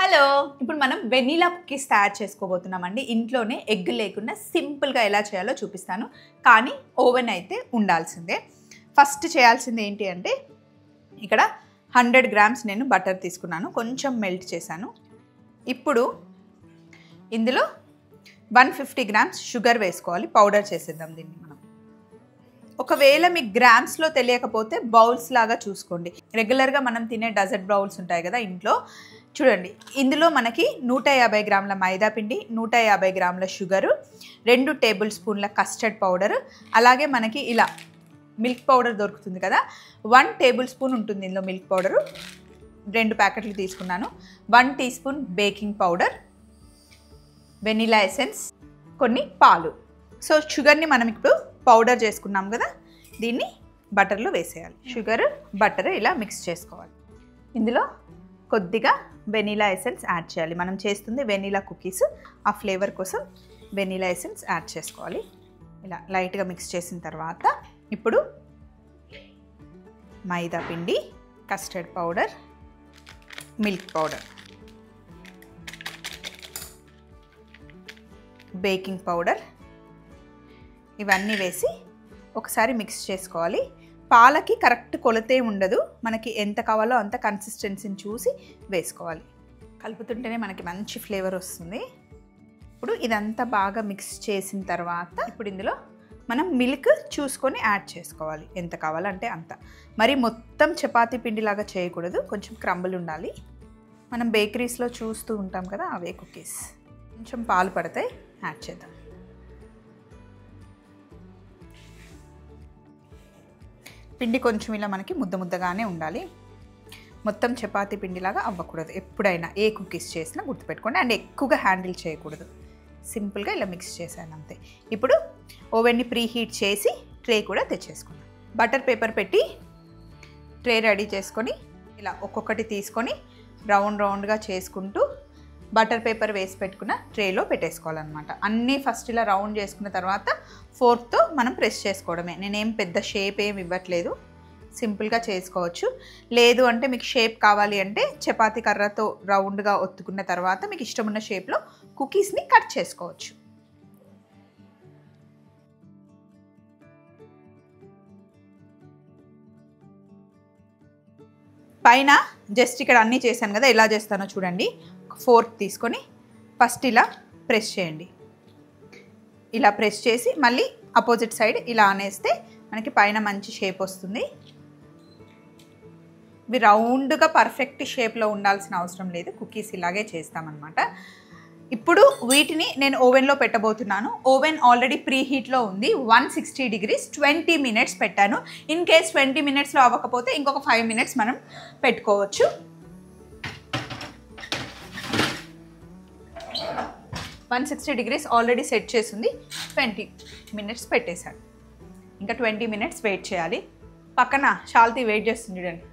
Hello, ఇప్పుడు మనం vanilla cookies తయారు చేసుకోబోతున్నామండి. ఇంట్లోనే ఎగ్ లేకుండా సింపుల్గా ఎలా చేయాలో చూపిస్తాను. కానీ ఓవెన్ అయితే ఉండాల్సిందే. ఫస్ట్ చేయాల్సింది ఏంటి అంటే, ఇక్కడ 100 గ్రామ్స్ నేను బటర్ తీసుకున్నాను, కొంచెం మెల్ట్ చేశాను. ఇప్పుడు ఇందులో 150 గ్రామ్స్ షుగర్ వేసుకోవాలి. పౌడర్ చేసేద్దాం దీన్ని మనం. ఒకవేళ మీకు గ్రామ్స్లో తెలియకపోతే బౌల్స్ లాగా చూసుకోండి. రెగ్యులర్గా మనం తినే డజర్ట్ బౌల్స్ ఉంటాయి కదా ఇంట్లో, చూడండి. ఇందులో మనకి 150 గ్రాముల మైదా పిండి, 150 గ్రాముల షుగరు, 2 టేబుల్ స్పూన్ల కస్టర్డ్ పౌడరు, అలాగే మనకి ఇలా మిల్క్ పౌడర్ దొరుకుతుంది కదా, 1 టేబుల్ స్పూన్ ఉంటుంది ఇందులో మిల్క్ పౌడరు. 2 ప్యాకెట్లు తీసుకున్నాను. 1 teaspoon baking powder, vanilla essence, కొన్ని పాలు. సో షుగర్ని మనం ఇప్పుడు పౌడర్ చేసుకున్నాం కదా, దీన్ని బటర్లో వేసేయాలి. షుగర్ బటర్ ఇలా మిక్స్ చేసుకోవాలి. ఇందులో కొద్దిగా వెనిలా ఎసెన్స్ యాడ్ చేయాలి. మనం చేస్తుంది వెనిలా కుకీస్, ఆ ఫ్లేవర్ కోసం వెనిలా ఎసెన్స్ యాడ్ చేసుకోవాలి. ఇలా లైట్గా మిక్స్ చేసిన తర్వాత ఇప్పుడు మైదా పిండి, custard powder, milk powder, baking powder ఇవన్నీ వేసి ఒకసారి మిక్స్ చేసుకోవాలి. పాలకి కరెక్ట్ కొలతే ఉండదు, మనకి ఎంత కావాలో అంత కన్సిస్టెన్సీని చూసి వేసుకోవాలి. కలుపుతుంటేనే మనకి మంచి ఫ్లేవర్ వస్తుంది. ఇప్పుడు ఇదంతా బాగా మిక్స్ చేసిన తర్వాత ఇప్పుడు ఇందులో మనం మిల్క్ చూసుకొని యాడ్ చేసుకోవాలి, ఎంత కావాలంటే అంత. మరి మొత్తం చపాతీ పిండిలాగా చేయకూడదు, కొంచెం క్రంబుల్ ఉండాలి. మనం బేకరీస్లో చూస్తూ ఉంటాం కదా, అవే కుకీస్. కొంచెం పాలు పడతాయి, యాడ్ చేద్దాం. పిండి కొంచెం ఇలా మనకి ముద్దగానే ఉండాలి, మొత్తం చపాతీ పిండిలాగా అవ్వకూడదు. ఎప్పుడైనా ఏ కుకీస్ చేసినా గుర్తుపెట్టుకోండి. అండ్ ఎక్కువగా హ్యాండిల్ చేయకూడదు. సింపుల్గా ఇలా మిక్స్ చేశాను అంతే. ఇప్పుడు ఓవెన్ని ప్రీ హీట్ చేసి ట్రే కూడా తెచ్చేసుకున్నాను. బటర్ పేపర్ పెట్టి ట్రే రెడీ చేసుకొని ఇలా ఒక్కొక్కటి తీసుకొని రౌండ్గా చేసుకుంటూ బటర్ పేపర్ వేసి పెట్టుకున్న ట్రేలో పెట్టేసుకోవాలన్నమాట. అన్నీ ఫస్ట్ ఇలా రౌండ్ చేసుకున్న తర్వాత ఫోర్క్తో మనం ప్రెస్ చేసుకోవడమే. నేనేం పెద్ద షేప్ ఏమి ఇవ్వట్లేదు, సింపుల్గా చేసుకోవచ్చు. లేదు అంటే మీకు షేప్ కావాలి అంటే చపాతీ కర్రతో రౌండ్గా ఒత్తుకున్న తర్వాత మీకు ఇష్టమున్న షేప్లో కుకీస్ని కట్ చేసుకోవచ్చు. పైన జస్ట్ ఇక్కడ అన్నీ చేశాను కదా, ఎలా చేస్తానో చూడండి. ఫోర్క్ తీసుకొని ఫస్ట్ ఇలా ప్రెస్ చేయండి. ఇలా ప్రెస్ చేసి మళ్ళీ అపోజిట్ సైడ్ ఇలా అనేస్తే మనకి పైన మంచి షేప్ వస్తుంది. ఇవి రౌండ్గా పర్ఫెక్ట్ షేప్లో ఉండాల్సిన అవసరం లేదు, కుకీస్ ఇలాగే చేస్తామన్నమాట. ఇప్పుడు వీటిని నేను ఓవెన్లో పెట్టబోతున్నాను. ఓవెన్ ఆల్రెడీ ప్రీ హీట్లో ఉంది, 160 degrees 20 minutes పెట్టాను. ఇన్ కేస్ 20 minutesలో అవ్వకపోతే ఇంకొక 5 minutes మనం పెట్టుకోవచ్చు. 160 degrees ఆల్రెడీ సెట్ చేసింది, 20 minutes పెట్టేశాను. ఇంకా 20 minutes వెయిట్ చేయాలి. పక్కన శాల్తీ వెయిట్ చేస్తుంది చూడండి.